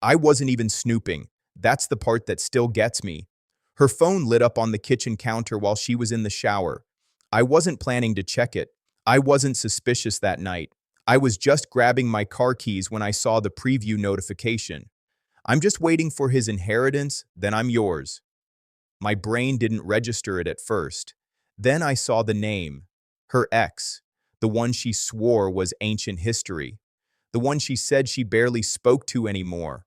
I wasn't even snooping. That's the part that still gets me. Her phone lit up on the kitchen counter while she was in the shower. I wasn't planning to check it. I wasn't suspicious that night. I was just grabbing my car keys when I saw the preview notification. I'm just waiting for his inheritance, then I'm yours. My brain didn't register it at first. Then I saw the name. Her ex. The one she swore was ancient history. The one she said she barely spoke to anymore.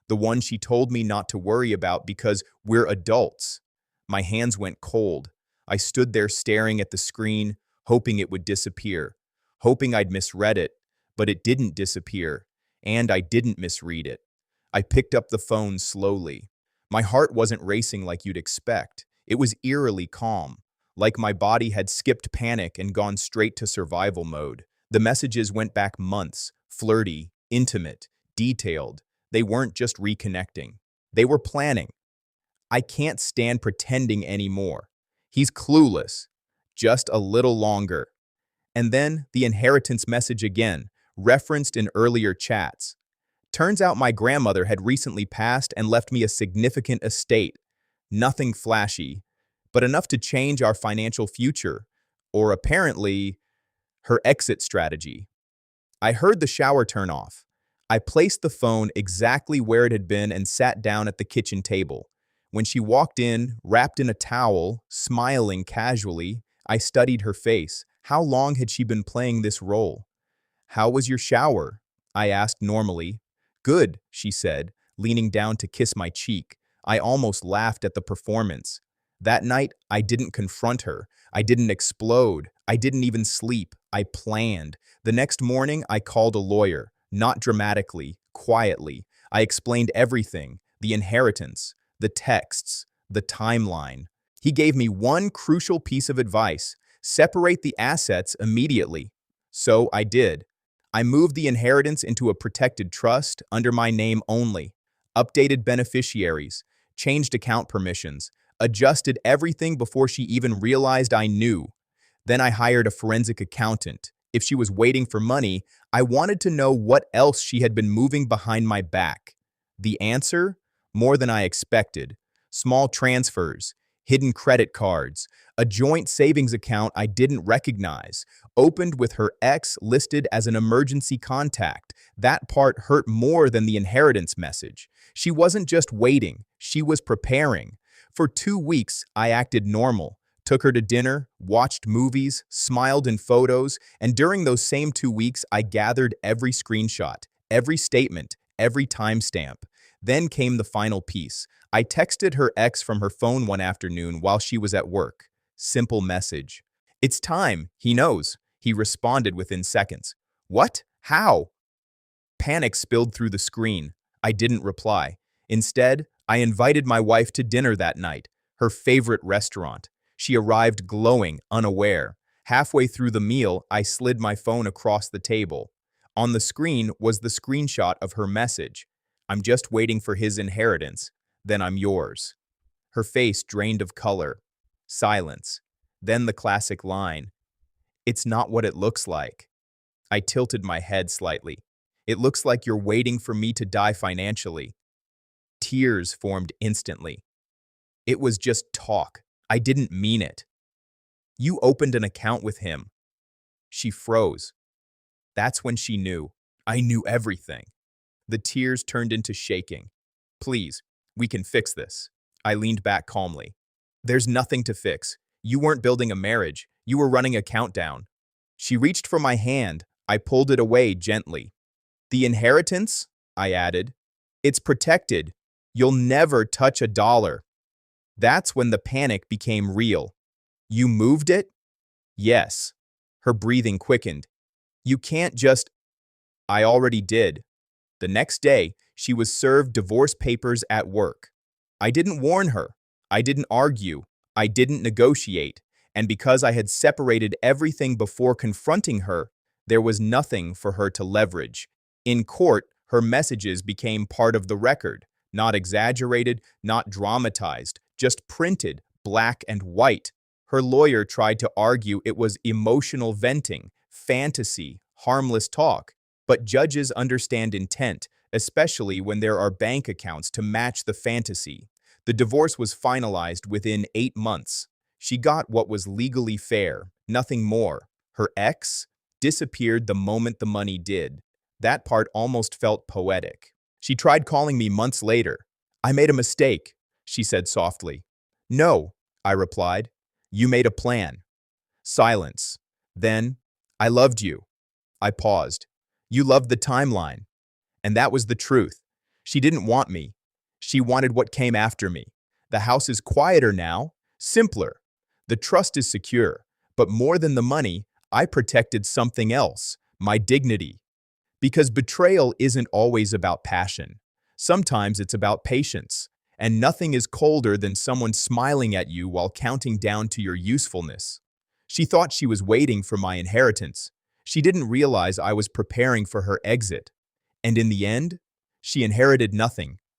The one she told me not to worry about because we're adults. My hands went cold. I stood there staring at the screen, hoping it would disappear, hoping I'd misread it, but it didn't disappear, and I didn't misread it. I picked up the phone slowly. My heart wasn't racing like you'd expect. It was eerily calm, like my body had skipped panic and gone straight to survival mode. The messages went back months, flirty, intimate, detailed. They weren't just reconnecting. They were planning. I can't stand pretending anymore. He's clueless. Just a little longer. And then the inheritance message again, referenced in earlier chats. Turns out my grandmother had recently passed and left me a significant estate. Nothing flashy, but enough to change our financial future, or apparently, her exit strategy. I heard the shower turn off. I placed the phone exactly where it had been and sat down at the kitchen table. When she walked in, wrapped in a towel, smiling casually, I studied her face. How long had she been playing this role? "How was your shower?" I asked normally. "Good," she said, leaning down to kiss my cheek. I almost laughed at the performance. That night, I didn't confront her. I didn't explode. I didn't even sleep. I planned. The next morning, I called a lawyer. Not dramatically, quietly. I explained everything, the inheritance, the texts, the timeline. He gave me one crucial piece of advice: separate the assets immediately. So I did. I moved the inheritance into a protected trust under my name only, updated beneficiaries, changed account permissions, adjusted everything before she even realized I knew. Then I hired a forensic accountant. If she was waiting for money, I wanted to know what else she had been moving behind my back. The answer? More than I expected. Small transfers, hidden credit cards, a joint savings account I didn't recognize, opened with her ex listed as an emergency contact. That part hurt more than the inheritance message. She wasn't just waiting, she was preparing. For 2 weeks, I acted normal. Took her to dinner, watched movies, smiled in photos, and during those same 2 weeks, I gathered every screenshot, every statement, every timestamp. Then came the final piece. I texted her ex from her phone one afternoon while she was at work. Simple message. "It's time, he knows." He responded within seconds. "What? How?" Panic spilled through the screen. I didn't reply. Instead, I invited my wife to dinner that night, her favorite restaurant. She arrived glowing, unaware. Halfway through the meal, I slid my phone across the table. On the screen was the screenshot of her message. "I'm just waiting for his inheritance. Then I'm yours." Her face drained of color. Silence. Then the classic line. "It's not what it looks like." I tilted my head slightly. "It looks like you're waiting for me to die financially." Tears formed instantly. "It was just talk. I didn't mean it." "You opened an account with him." She froze. That's when she knew. I knew everything. The tears turned into shaking. "Please, we can fix this." I leaned back calmly. "There's nothing to fix. You weren't building a marriage. You were running a countdown." She reached for my hand. I pulled it away gently. "The inheritance?" I added. "It's protected. You'll never touch a dollar." That's when the panic became real. "You moved it?" "Yes." Her breathing quickened. "You can't just—" "I already did." The next day, she was served divorce papers at work. I didn't warn her. I didn't argue. I didn't negotiate. And because I had separated everything before confronting her, there was nothing for her to leverage. In court, her messages became part of the record, not exaggerated, not dramatized, just printed, black and white. Her lawyer tried to argue it was emotional venting, fantasy, harmless talk. But judges understand intent, especially when there are bank accounts to match the fantasy. The divorce was finalized within 8 months. She got what was legally fair, nothing more. Her ex disappeared the moment the money did. That part almost felt poetic. She tried calling me months later. "I made a mistake," she said softly. "No," I replied. "You made a plan." Silence. Then, "I loved you." I paused. "You loved the timeline." And that was the truth. She didn't want me. She wanted what came after me. The house is quieter now, simpler. The trust is secure. But more than the money, I protected something else, my dignity. Because betrayal isn't always about passion. Sometimes it's about patience. And nothing is colder than someone smiling at you while counting down to your usefulness. She thought she was waiting for my inheritance. She didn't realize I was preparing for her exit. And in the end, she inherited nothing,